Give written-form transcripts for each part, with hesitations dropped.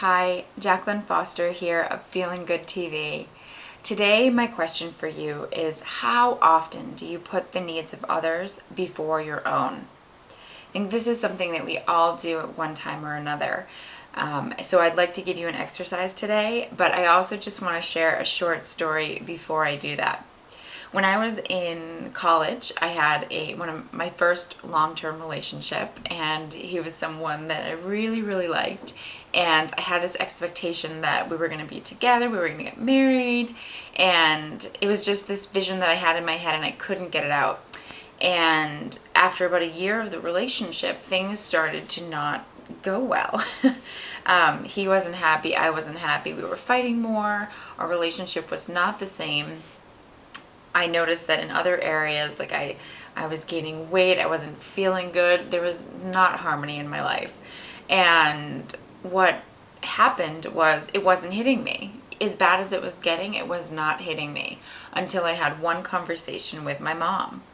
Hi, Jacqueline Foster here of Feeling Good TV. Today, my question for you is, how often do you put the needs of others before your own? I think this is something that we all do at one time or another. So I'd like to give you an exercise today, but I also just want to share a short story before I do that. When I was in college, I had one of my first long-term relationship, and he was someone that I really, really liked. And I had this expectation that we were going to be together, we were going to get married, and it was just this vision that I had in my head, and I couldn't get it out. And after about a year of the relationship, things started to not go well. He wasn't happy, I wasn't happy, we were fighting more, our relationship was not the same. I noticed that in other areas, like I was gaining weight, I wasn't feeling good, there was not harmony in my life. And what happened was it wasn't hitting me. As bad as it was getting, it was not hitting me until I had one conversation with my mom.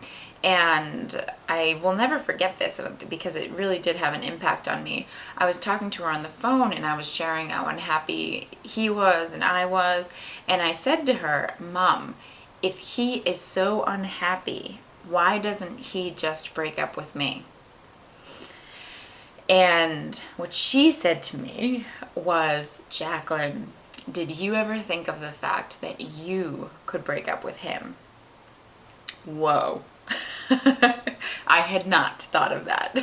And I will never forget this because it really did have an impact on me. I was talking to her on the phone and I was sharing how unhappy he was and I was. And I said to her, "Mom, if he is so unhappy, why doesn't he just break up with me?" And what she said to me was, "Jacqueline, did you ever think of the fact that you could break up with him?" Whoa. I had not thought of that.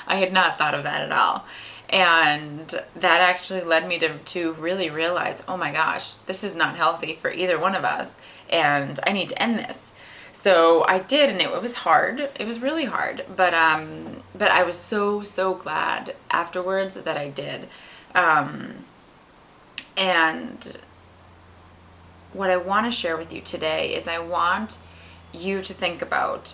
I had not thought of that at all. And that actually led me to really realize, oh my gosh, this is not healthy for either one of us, and I need to end this. So I did, and it was hard. It was really hard, but I was so glad afterwards that I did. And what I want to share with you today is I want you to think about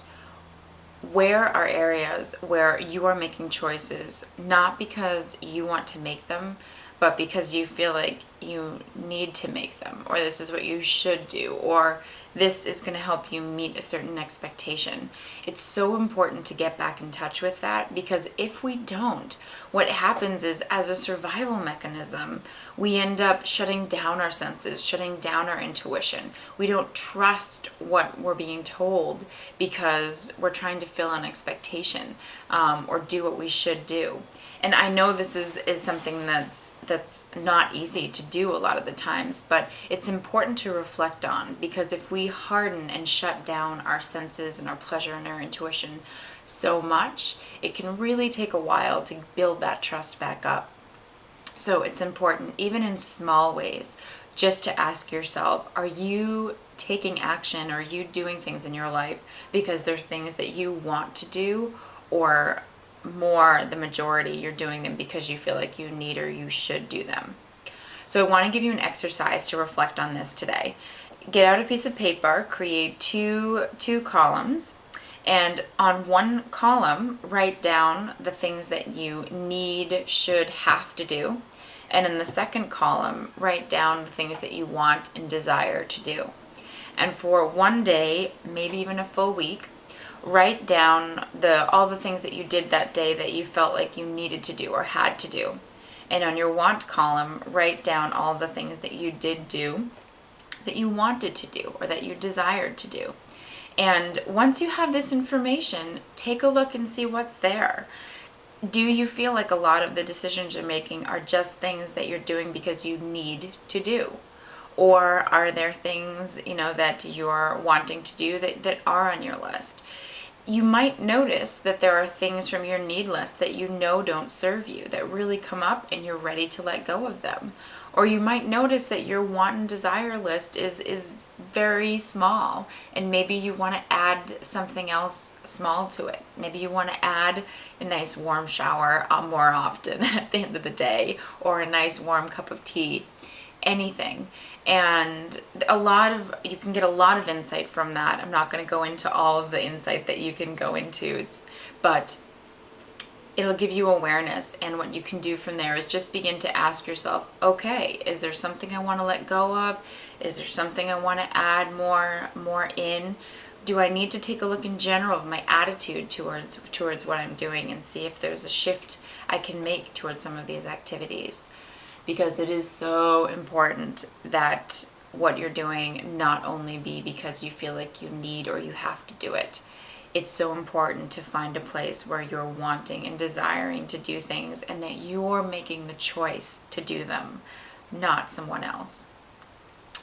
where are areas where you are making choices, not because you want to make them, but because you feel like you need to make them, or this is what you should do, or this is going to help you meet a certain expectation. It's so important to get back in touch with that, because if we don't, what happens is, as a survival mechanism, we end up shutting down our senses, shutting down our intuition. We don't trust what we're being told because we're trying to fill an expectation or do what we should do. And I know this is something that's not easy to do a lot of the times, but it's important to reflect on, because if we harden and shut down our senses and our pleasure and our intuition so much, it can really take a while to build that trust back up. So it's important, even in small ways, just to ask yourself, are you taking action? Are you doing things in your life because they're things that you want to do, or more, the majority, you're doing them because you feel like you need or you should do them? So I want to give you an exercise to reflect on this today. Get out a piece of paper, create two columns, and on one column, write down the things that you need, should, have to do. And in the second column, write down the things that you want and desire to do. And for one day, maybe even a full week, write down all the things that you did that day that you felt like you needed to do or had to do. And on your want column, write down all the things that you did do, that you wanted to do, or that you desired to do. And once you have this information, take a look and see what's there. Do you feel like a lot of the decisions you're making are just things that you're doing because you need to do? Or are there things, that you're wanting to do that are on your list? You might notice that there are things from your need list that don't serve you, that really come up and you're ready to let go of them. Or you might notice that your want and desire list is very small, and maybe you want to add something else small to it. Maybe you want to add a nice warm shower more often at the end of the day, or a nice warm cup of tea, anything. And you can get a lot of insight from that. I'm not going to go into all of the insight that you can go into, but it'll give you awareness. And what you can do from there is just begin to ask yourself, okay, is there something I want to let go of? Is there something I want to add more in? Do I need to take a look in general of my attitude towards what I'm doing, and see if there's a shift I can make towards some of these activities? because it is so important that what you're doing not only be because you feel like you need or you have to do it. It's so important to find a place where you're wanting and desiring to do things and that you're making the choice to do them, not someone else.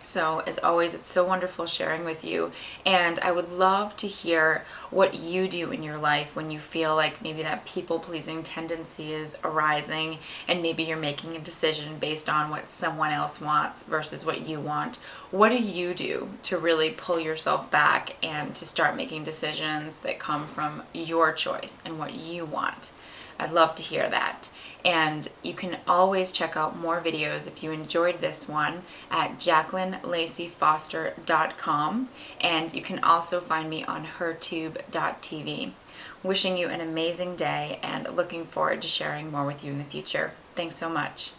So as always, it's so wonderful sharing with you, and I would love to hear what you do in your life when you feel like maybe that people-pleasing tendency is arising and maybe you're making a decision based on what someone else wants versus what you want. What do you do to really pull yourself back and to start making decisions that come from your choice and what you want? I'd love to hear that. And you can always check out more videos if you enjoyed this one at JacquelineLaceyFoster.com, and you can also find me on hertube.tv. Wishing you an amazing day and looking forward to sharing more with you in the future. Thanks so much.